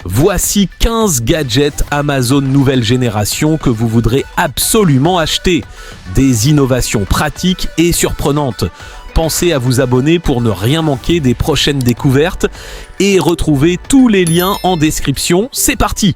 Voici 15 gadgets Amazon nouvelle génération que vous voudrez absolument acheter. Des innovations pratiques et surprenantes. Pensez à vous abonner pour ne rien manquer des prochaines découvertes et retrouvez tous les liens en description. C'est parti!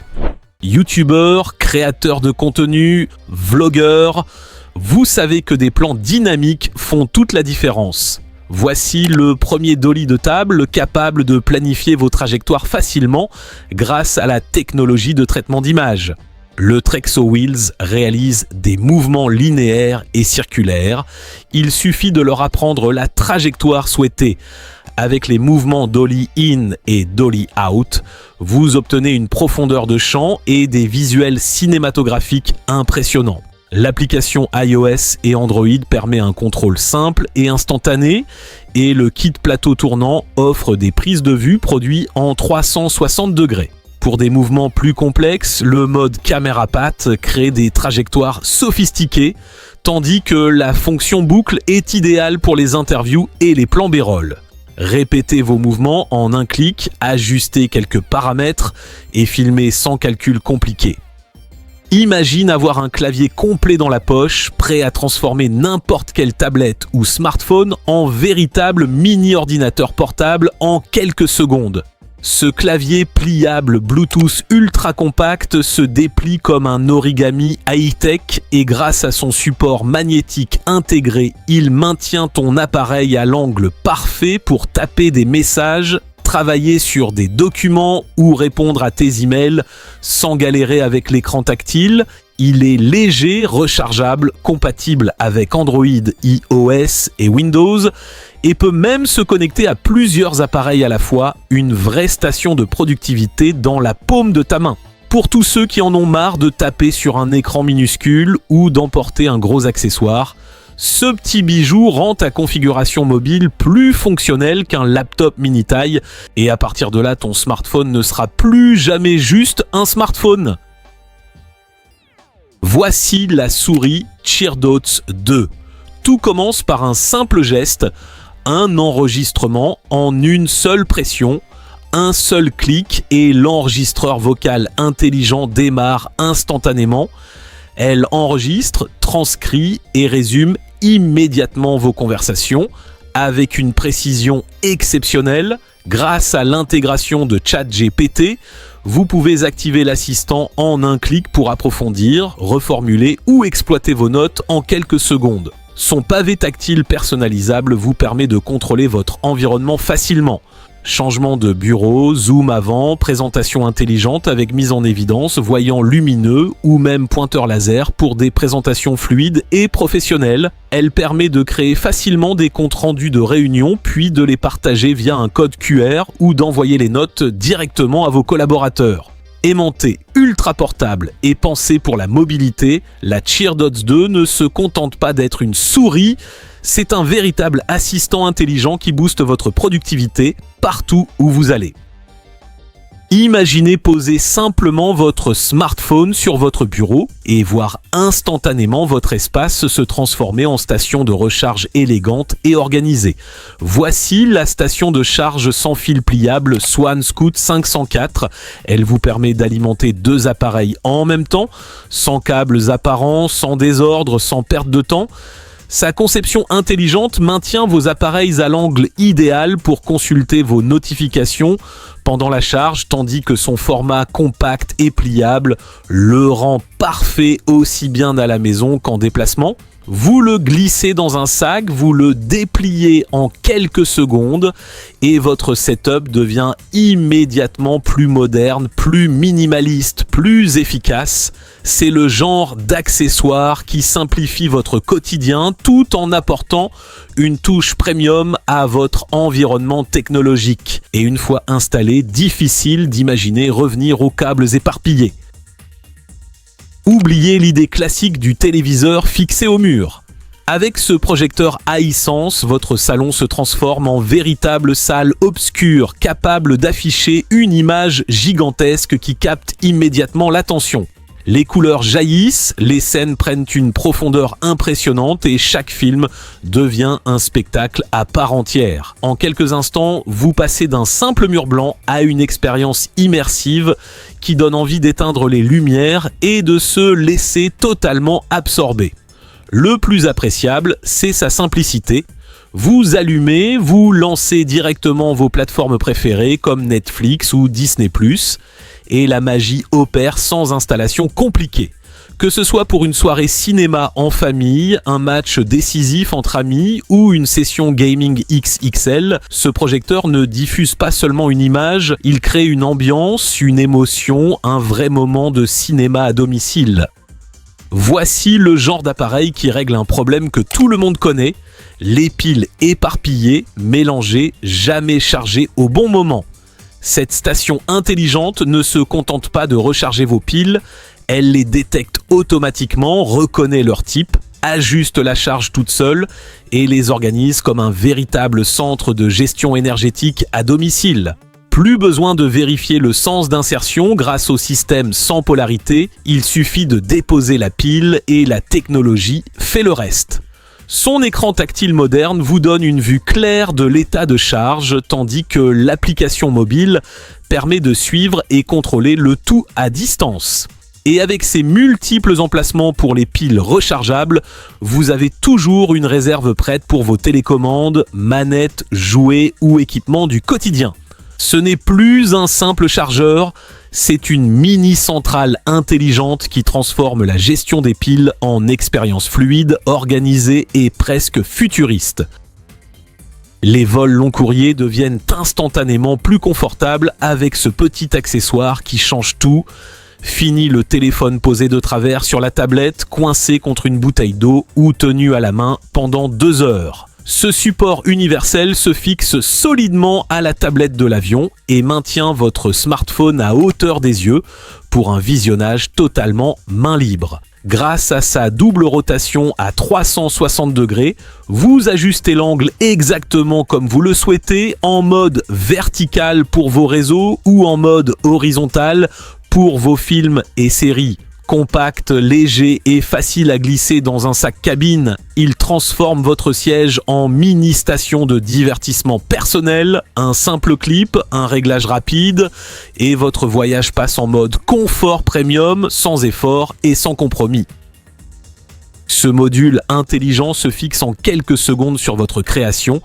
Youtubeurs, créateurs de contenu, vlogueurs, vous savez que des plans dynamiques font toute la différence. Voici le premier dolly de table capable de planifier vos trajectoires facilement grâce à la technologie de traitement d'image. Le Trexo Wheels réalise des mouvements linéaires et circulaires. Il suffit de leur apprendre la trajectoire souhaitée. Avec les mouvements dolly in et dolly out, vous obtenez une profondeur de champ et des visuels cinématographiques impressionnants. L'application iOS et Android permet un contrôle simple et instantané et le kit plateau tournant offre des prises de vue produits en 360 degrés. Pour des mouvements plus complexes, le mode caméra patte crée des trajectoires sophistiquées, tandis que la fonction boucle est idéale pour les interviews et les plans B-roll. Répétez vos mouvements en un clic, ajustez quelques paramètres et filmez sans calcul compliqué. Imagine avoir un clavier complet dans la poche, prêt à transformer n'importe quelle tablette ou smartphone en véritable mini-ordinateur portable en quelques secondes. Ce clavier pliable Bluetooth ultra compact se déplie comme un origami high-tech et grâce à son support magnétique intégré, il maintient ton appareil à l'angle parfait pour taper des messages, travailler sur des documents ou répondre à tes emails sans galérer avec l'écran tactile. Il est léger, rechargeable, compatible avec Android, iOS et Windows et peut même se connecter à plusieurs appareils à la fois, une vraie station de productivité dans la paume de ta main. Pour tous ceux qui en ont marre de taper sur un écran minuscule ou d'emporter un gros accessoire, ce petit bijou rend ta configuration mobile plus fonctionnelle qu'un laptop mini-taille et à partir de là, ton smartphone ne sera plus jamais juste un smartphone. Voici la souris CheerDots 2. Tout commence par un simple geste, un enregistrement en une seule pression, un seul clic et l'enregistreur vocal intelligent démarre instantanément. Elle enregistre, transcrit et résume immédiatement vos conversations avec une précision exceptionnelle. Grâce à l'intégration de ChatGPT, vous pouvez activer l'assistant en un clic pour approfondir, reformuler ou exploiter vos notes en quelques secondes. Son pavé tactile personnalisable vous permet de contrôler votre environnement facilement. Changement de bureau, zoom avant, présentation intelligente avec mise en évidence, voyant lumineux ou même pointeur laser pour des présentations fluides et professionnelles. Elle permet de créer facilement des comptes rendus de réunions puis de les partager via un code QR ou d'envoyer les notes directement à vos collaborateurs. Aimantée, ultra portable et pensée pour la mobilité, la CheerDots 2 ne se contente pas d'être une souris, c'est un véritable assistant intelligent qui booste votre productivité partout où vous allez. Imaginez poser simplement votre smartphone sur votre bureau et voir instantanément votre espace se transformer en station de recharge élégante et organisée. Voici la station de charge sans fil pliable Swan Scoot 504. Elle vous permet d'alimenter 2 appareils en même temps, sans câbles apparents, sans désordre, sans perte de temps. Sa conception intelligente maintient vos appareils à l'angle idéal pour consulter vos notifications pendant la charge, tandis que son format compact et pliable le rend parfait aussi bien à la maison qu'en déplacement. Vous le glissez dans un sac, vous le dépliez en quelques secondes et votre setup devient immédiatement plus moderne, plus minimaliste, plus efficace. C'est le genre d'accessoire qui simplifie votre quotidien tout en apportant une touche premium à votre environnement technologique. Et une fois installé, difficile d'imaginer revenir aux câbles éparpillés. Oubliez l'idée classique du téléviseur fixé au mur. Avec ce projecteur hisense, votre salon se transforme en véritable salle obscure, capable d'afficher une image gigantesque qui capte immédiatement l'attention. Les couleurs jaillissent, les scènes prennent une profondeur impressionnante et chaque film devient un spectacle à part entière. En quelques instants, vous passez d'un simple mur blanc à une expérience immersive qui donne envie d'éteindre les lumières et de se laisser totalement absorber. Le plus appréciable, c'est sa simplicité. Vous allumez, vous lancez directement vos plateformes préférées comme Netflix ou Disney+, et la magie opère sans installation compliquée. Que ce soit pour une soirée cinéma en famille, un match décisif entre amis ou une session gaming XXL, ce projecteur ne diffuse pas seulement une image, il crée une ambiance, une émotion, un vrai moment de cinéma à domicile. Voici le genre d'appareil qui règle un problème que tout le monde connaît, les piles éparpillées, mélangées, jamais chargées au bon moment. Cette station intelligente ne se contente pas de recharger vos piles, elle les détecte automatiquement, reconnaît leur type, ajuste la charge toute seule et les organise comme un véritable centre de gestion énergétique à domicile. Plus besoin de vérifier le sens d'insertion grâce au système sans polarité, il suffit de déposer la pile et la technologie fait le reste. Son écran tactile moderne vous donne une vue claire de l'état de charge, tandis que l'application mobile permet de suivre et contrôler le tout à distance. Et avec ses multiples emplacements pour les piles rechargeables, vous avez toujours une réserve prête pour vos télécommandes, manettes, jouets ou équipements du quotidien. Ce n'est plus un simple chargeur, c'est une mini-centrale intelligente qui transforme la gestion des piles en expérience fluide, organisée et presque futuriste. Les vols long courriers deviennent instantanément plus confortables avec ce petit accessoire qui change tout. Fini le téléphone posé de travers sur la tablette, coincé contre une bouteille d'eau ou tenu à la main pendant 2 heures. Ce support universel se fixe solidement à la tablette de l'avion et maintient votre smartphone à hauteur des yeux pour un visionnage totalement main libre. Grâce à sa double rotation à 360 degrés, vous ajustez l'angle exactement comme vous le souhaitez, en mode vertical pour vos réseaux ou en mode horizontal pour vos films et séries. Compact, léger et facile à glisser dans un sac cabine, il transforme votre siège en mini-station de divertissement personnel, un simple clip, un réglage rapide et votre voyage passe en mode confort premium, sans effort et sans compromis. Ce module intelligent se fixe en quelques secondes sur votre création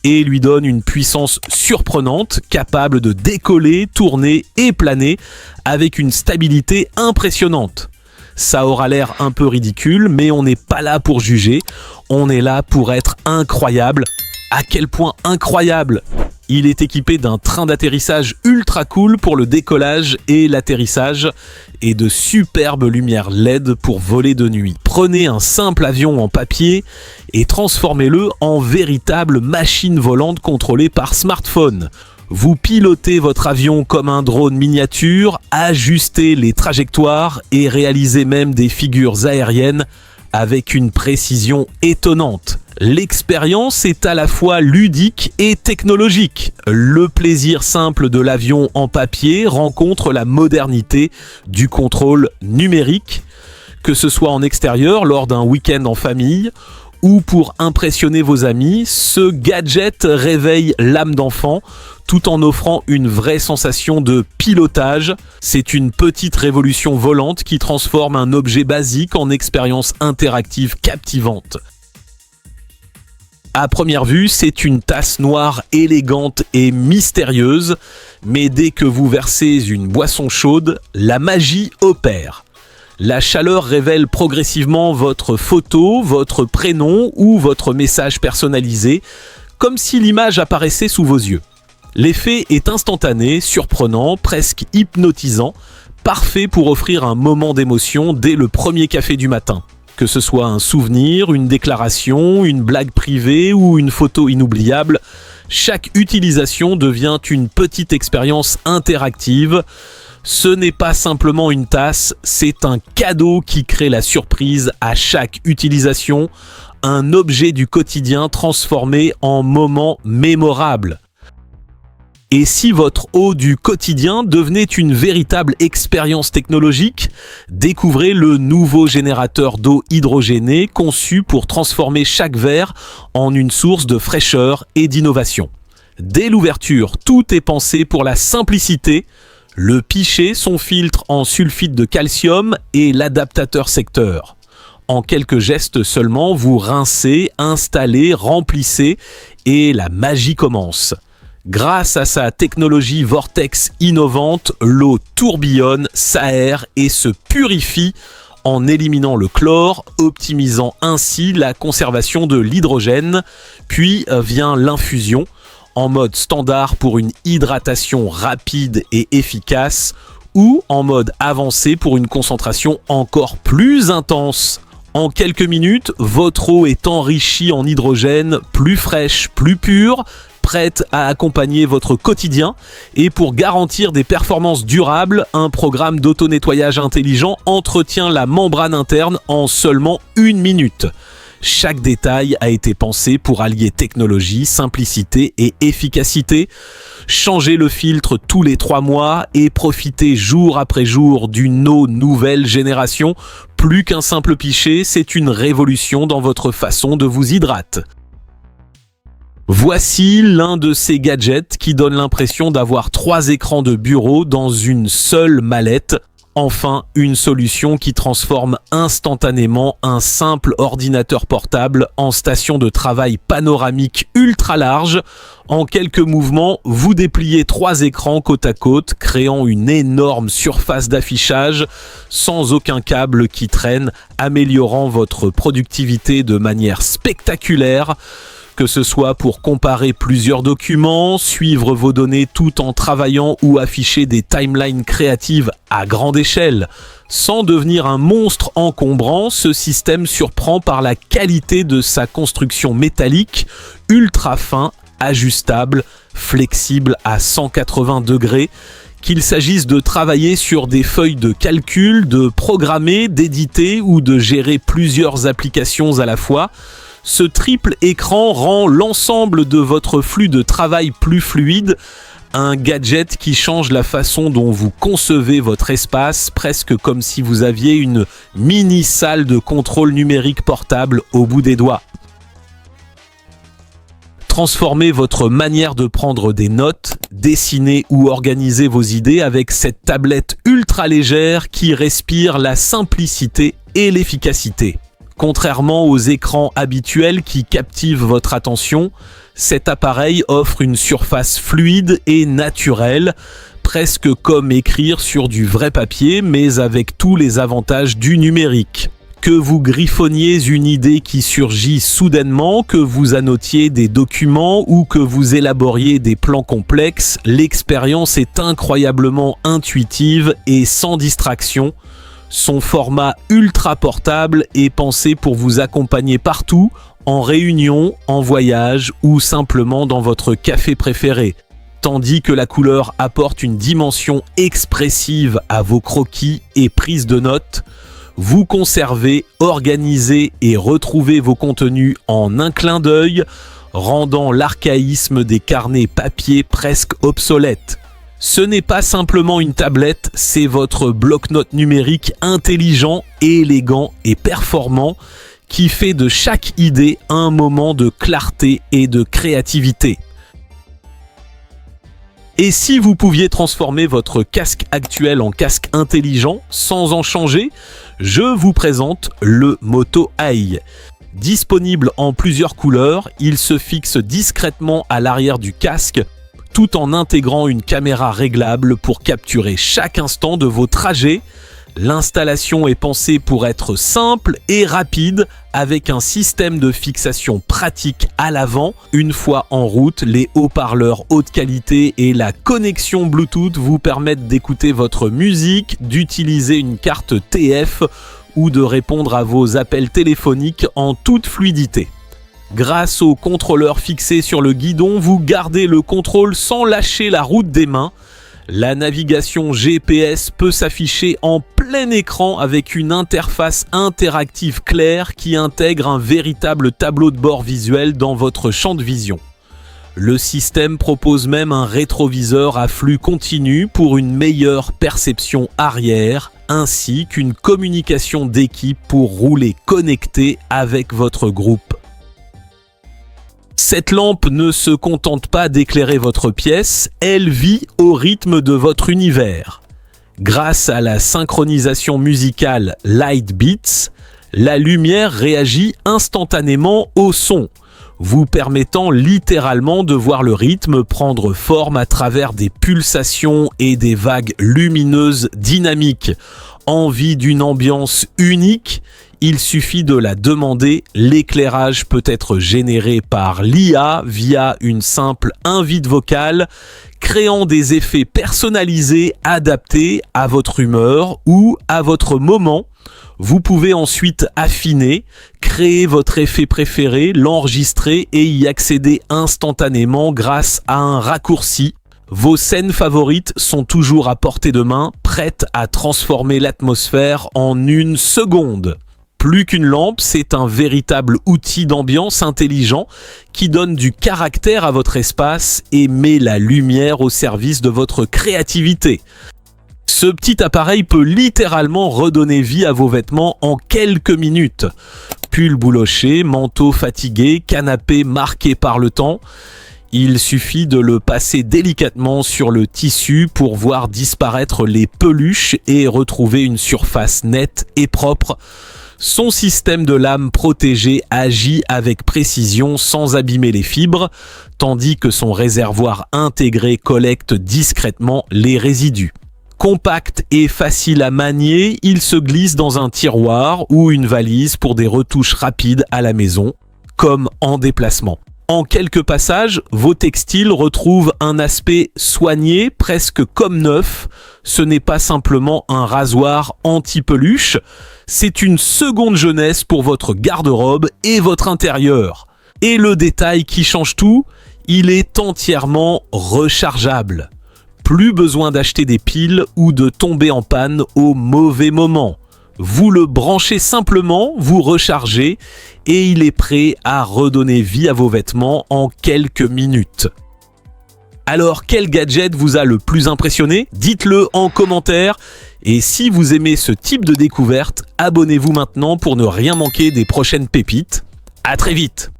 et lui donne une puissance surprenante, capable de décoller, tourner et planer avec une stabilité impressionnante. Ça aura l'air un peu ridicule, mais on n'est pas là pour juger, on est là pour être incroyable. À quel point incroyable! Il est équipé d'un train d'atterrissage ultra cool pour le décollage et l'atterrissage et de superbes lumières LED pour voler de nuit. Prenez un simple avion en papier et transformez-le en véritable machine volante contrôlée par smartphone. Vous pilotez votre avion comme un drone miniature, ajustez les trajectoires et réalisez même des figures aériennes avec une précision étonnante. L'expérience est à la fois ludique et technologique. Le plaisir simple de l'avion en papier rencontre la modernité du contrôle numérique, que ce soit en extérieur lors d'un week-end en famille ou pour impressionner vos amis, ce gadget réveille l'âme d'enfant tout en offrant une vraie sensation de pilotage. C'est une petite révolution volante qui transforme un objet basique en expérience interactive captivante. À première vue, c'est une tasse noire élégante et mystérieuse, mais dès que vous versez une boisson chaude, la magie opère. La chaleur révèle progressivement votre photo, votre prénom ou votre message personnalisé, comme si l'image apparaissait sous vos yeux. L'effet est instantané, surprenant, presque hypnotisant, parfait pour offrir un moment d'émotion dès le premier café du matin. Que ce soit un souvenir, une déclaration, une blague privée ou une photo inoubliable, chaque utilisation devient une petite expérience interactive. Ce n'est pas simplement une tasse, c'est un cadeau qui crée la surprise à chaque utilisation, un objet du quotidien transformé en moment mémorable. Et si votre eau du quotidien devenait une véritable expérience technologique, découvrez le nouveau générateur d'eau hydrogénée conçu pour transformer chaque verre en une source de fraîcheur et d'innovation. Dès l'ouverture, tout est pensé pour la simplicité, le pichet, son filtre en sulfite de calcium et l'adaptateur secteur. En quelques gestes seulement, vous rincez, installez, remplissez et la magie commence. Grâce à sa technologie Vortex innovante, l'eau tourbillonne, s'aère et se purifie en éliminant le chlore, optimisant ainsi la conservation de l'hydrogène. Puis vient l'infusion, en mode standard pour une hydratation rapide et efficace, ou en mode avancé pour une concentration encore plus intense. En quelques minutes, votre eau est enrichie en hydrogène, plus fraîche, plus pure, prête à accompagner votre quotidien. Et pour garantir des performances durables, un programme d'auto-nettoyage intelligent entretient la membrane interne en seulement 1 minute. Chaque détail a été pensé pour allier technologie, simplicité et efficacité. Changez le filtre tous les 3 mois et profitez jour après jour d'une eau nouvelle génération. Plus qu'un simple pichet, c'est une révolution dans votre façon de vous hydrater. Voici l'un de ces gadgets qui donne l'impression d'avoir 3 écrans de bureau dans une seule mallette. Enfin, une solution qui transforme instantanément un simple ordinateur portable en station de travail panoramique ultra large. En quelques mouvements, vous dépliez 3 écrans côte à côte, créant une énorme surface d'affichage sans aucun câble qui traîne, améliorant votre productivité de manière spectaculaire. Que ce soit pour comparer plusieurs documents, suivre vos données tout en travaillant ou afficher des timelines créatives à grande échelle. Sans devenir un monstre encombrant, ce système surprend par la qualité de sa construction métallique, ultra fin, ajustable, flexible à 180 degrés. Qu'il s'agisse de travailler sur des feuilles de calcul, de programmer, d'éditer ou de gérer plusieurs applications à la fois, ce triple écran rend l'ensemble de votre flux de travail plus fluide, un gadget qui change la façon dont vous concevez votre espace, presque comme si vous aviez une mini salle de contrôle numérique portable au bout des doigts. Transformez votre manière de prendre des notes, dessiner ou organiser vos idées avec cette tablette ultra légère qui respire la simplicité et l'efficacité. Contrairement aux écrans habituels qui captivent votre attention, cet appareil offre une surface fluide et naturelle, presque comme écrire sur du vrai papier, mais avec tous les avantages du numérique. Que vous griffonniez une idée qui surgit soudainement, que vous annotiez des documents ou que vous élaboriez des plans complexes, l'expérience est incroyablement intuitive et sans distraction. Son format ultra portable est pensé pour vous accompagner partout, en réunion, en voyage ou simplement dans votre café préféré. Tandis que la couleur apporte une dimension expressive à vos croquis et prises de notes, vous conservez, organisez et retrouvez vos contenus en un clin d'œil, rendant l'archaïsme des carnets papier presque obsolète. Ce n'est pas simplement une tablette, c'est votre bloc-notes numérique intelligent, élégant et performant qui fait de chaque idée un moment de clarté et de créativité. Et si vous pouviez transformer votre casque actuel en casque intelligent sans en changer, je vous présente le Moto AI. Disponible en plusieurs couleurs, il se fixe discrètement à l'arrière du casque tout en intégrant une caméra réglable pour capturer chaque instant de vos trajets. L'installation est pensée pour être simple et rapide avec un système de fixation pratique à l'avant. Une fois en route, les haut-parleurs haute qualité et la connexion Bluetooth vous permettent d'écouter votre musique, d'utiliser une carte TF ou de répondre à vos appels téléphoniques en toute fluidité. Grâce au contrôleur fixé sur le guidon, vous gardez le contrôle sans lâcher la route des mains. La navigation GPS peut s'afficher en plein écran avec une interface interactive claire qui intègre un véritable tableau de bord visuel dans votre champ de vision. Le système propose même un rétroviseur à flux continu pour une meilleure perception arrière, ainsi qu'une communication d'équipe pour rouler connecté avec votre groupe. Cette lampe ne se contente pas d'éclairer votre pièce, elle vit au rythme de votre univers. Grâce à la synchronisation musicale Light Beats, la lumière réagit instantanément au son, vous permettant littéralement de voir le rythme prendre forme à travers des pulsations et des vagues lumineuses dynamiques. Envie d'une ambiance unique? Il suffit de la demander, l'éclairage peut être généré par l'IA via une simple invite vocale, créant des effets personnalisés adaptés à votre humeur ou à votre moment. Vous pouvez ensuite affiner, créer votre effet préféré, l'enregistrer et y accéder instantanément grâce à un raccourci. Vos scènes favorites sont toujours à portée de main, prêtes à transformer l'atmosphère en une seconde. Plus qu'une lampe, c'est un véritable outil d'ambiance intelligent qui donne du caractère à votre espace et met la lumière au service de votre créativité. Ce petit appareil peut littéralement redonner vie à vos vêtements en quelques minutes. Pull bouloché, manteau fatigué, canapé marqué par le temps. Il suffit de le passer délicatement sur le tissu pour voir disparaître les peluches et retrouver une surface nette et propre. Son système de lame protégée agit avec précision sans abîmer les fibres, tandis que son réservoir intégré collecte discrètement les résidus. Compact et facile à manier, il se glisse dans un tiroir ou une valise pour des retouches rapides à la maison, comme en déplacement. En quelques passages, vos textiles retrouvent un aspect soigné, presque comme neuf. Ce n'est pas simplement un rasoir anti-peluche, c'est une seconde jeunesse pour votre garde-robe et votre intérieur. Et le détail qui change tout, il est entièrement rechargeable. Plus besoin d'acheter des piles ou de tomber en panne au mauvais moment. Vous le branchez simplement, vous rechargez et il est prêt à redonner vie à vos vêtements en quelques minutes. Alors, quel gadget vous a le plus impressionné? Dites-le en commentaire. Et si vous aimez ce type de découverte, abonnez-vous maintenant pour ne rien manquer des prochaines pépites. À très vite!